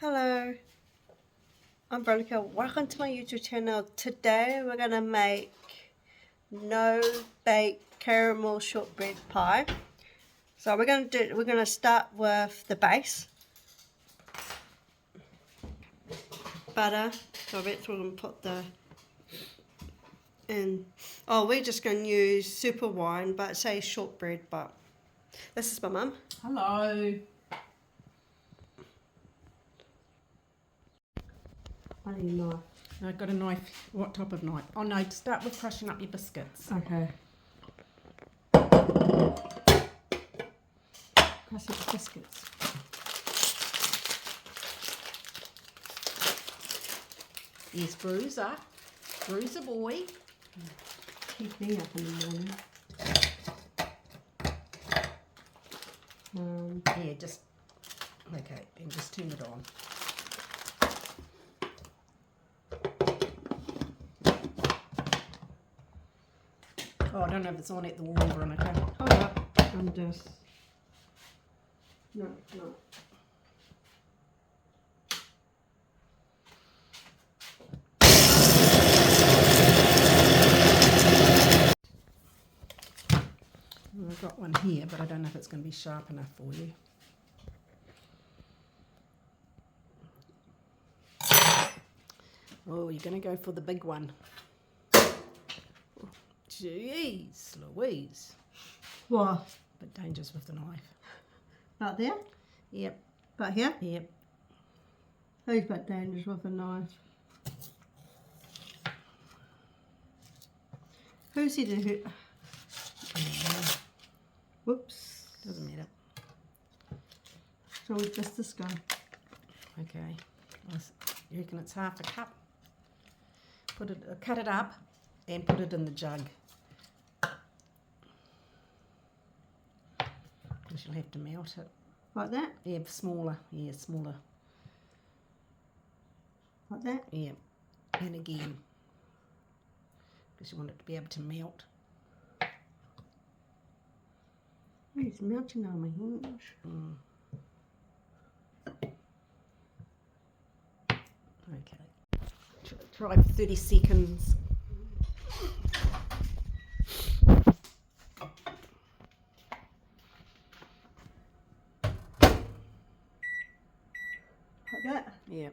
Hello, I'm Veronica. Welcome to my YouTube channel. Today we're gonna make no bake caramel shortbread pie. So we're gonna start with the base. Butter. So that's where we're gonna put the in. Oh, we're just gonna use super wine, but it says shortbread, but this is my mum. Hello. I need a knife. I've got a knife. What type of knife? Oh no, start with crushing up your biscuits. Okay. Crush up the biscuits. Yes, Bruiser. Bruiser boy. Keep me up in the morning. Yeah, just okay, and just turn it on. Oh, I don't know if it's on at the wall, Veronica. Hold up. I'm just. No, it's not. I've got one here, but I don't know if it's going to be sharp enough for you. Oh, you're going to go for the big one. Jeez, Louise. What? But dangerous with the knife. Right there? Yep. Right here? Yep. Who's but dangerous with a knife? Who said it? Whoops. Doesn't matter. So we just this guy. Okay. You reckon it's half a cup? Put it, cut it up, and put it in the jug. Because you'll have to melt it. Like that? Yeah, smaller. Yeah, smaller. Like that? Yeah. And again. Because you want it to be able to melt. Oh, it's melting on my hands. Okay. Try for 30 seconds. Like that? Yeah.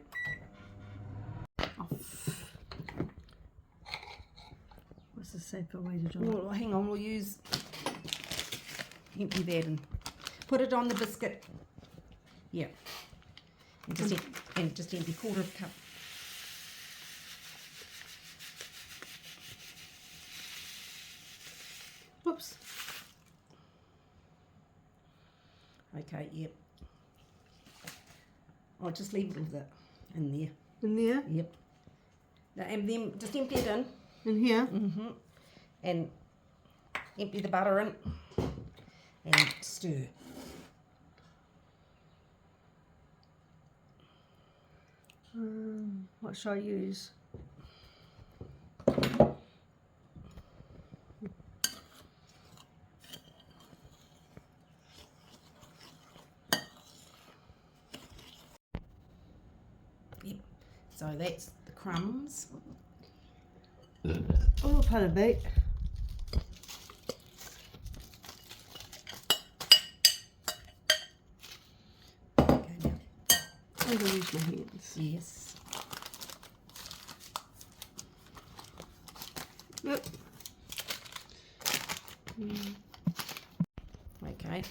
What's the safer way to do it? Well, hang on, we'll use empty that and put it on the biscuit. Yeah. And just empty quarter of a cup. Whoops. Okay, yep. I'll just leave it with it in there. In there? Yep. Now, and then just empty it in. In here? Mm-hmm. And empty the butter in and stir. What should I use? Yep. So that's the crumbs. Oh, part of it. Okay, now. I'm going to use my hands. Yes. Yep. Okay.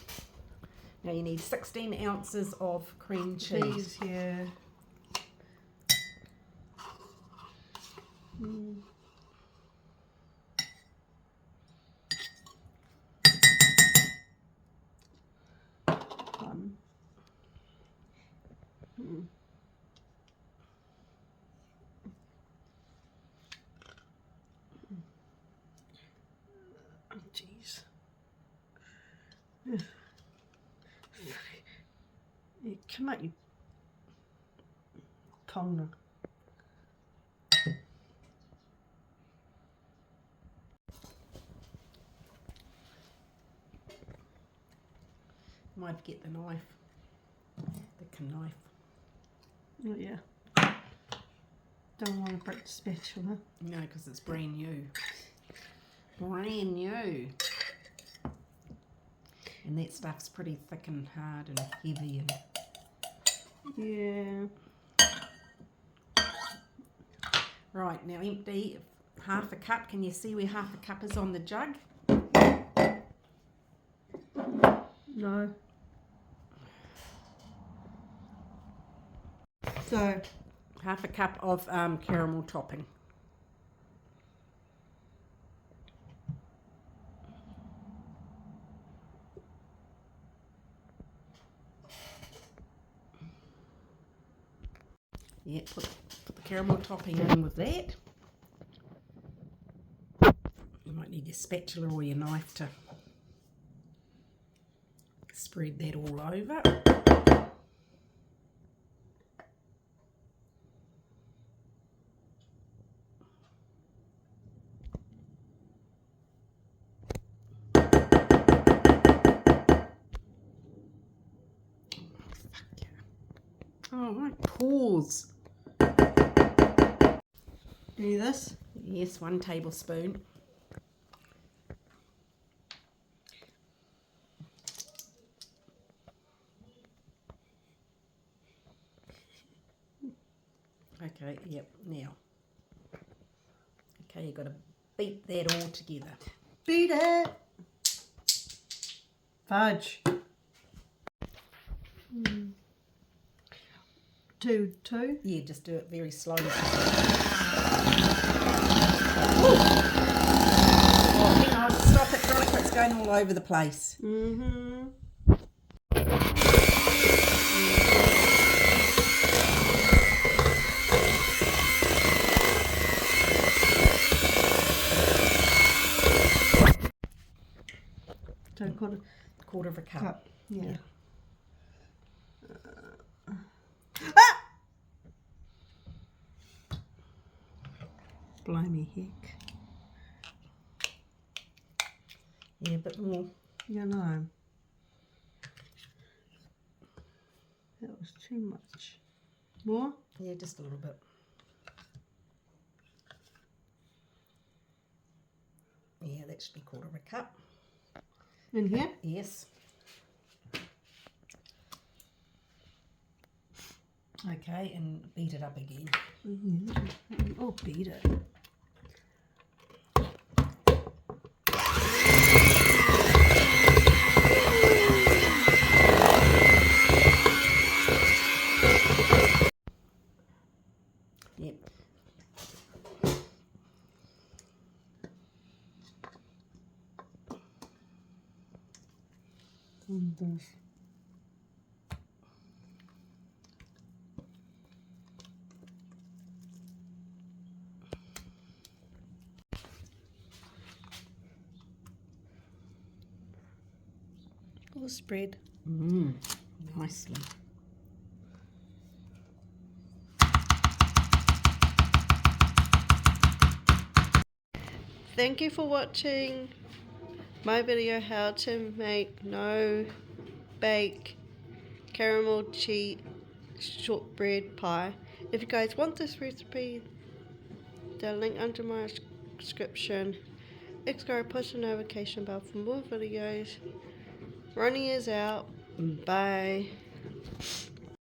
Now you need 16 ounces of cream cheese. Cheese, yeah. Oh, jeez. Come out, you tongue. Might get the knife, the knife. Oh yeah. Don't want to break the spatula. No, because it's brand new. Brand new. And that stuff's pretty thick and hard and heavy. And yeah. Right, now empty half a cup. Can you see where half a cup is on the jug? No. So, half a cup of caramel topping. Yeah, put the caramel topping in with that. You might need your spatula or your knife to spread that all over. Oh, my paws. do this. Yes, 1 tablespoon. Okay, yep, now. Okay, you've got to beat that all together. Beat it. Fudge. 2. Yeah, just do it very slowly. Oh, hang on, stop it, Veronica, it's going all over the place. Mm-hmm. So Quarter of a cup. Yeah. Blimey heck. Yeah, a bit more. You know. That was too much. More? Yeah, just a little bit. Yeah, that should be quarter of a cup. In here? Yes. Okay, and beat it up again. Mm-hmm. Oh, beat it. Yep. All spread. Nicely. Thank you for watching my video how to make no bake caramel cheese shortbread pie. If you guys want this recipe, the link under my description. Push the notification bell for more videos. Ronnie is out. Bye.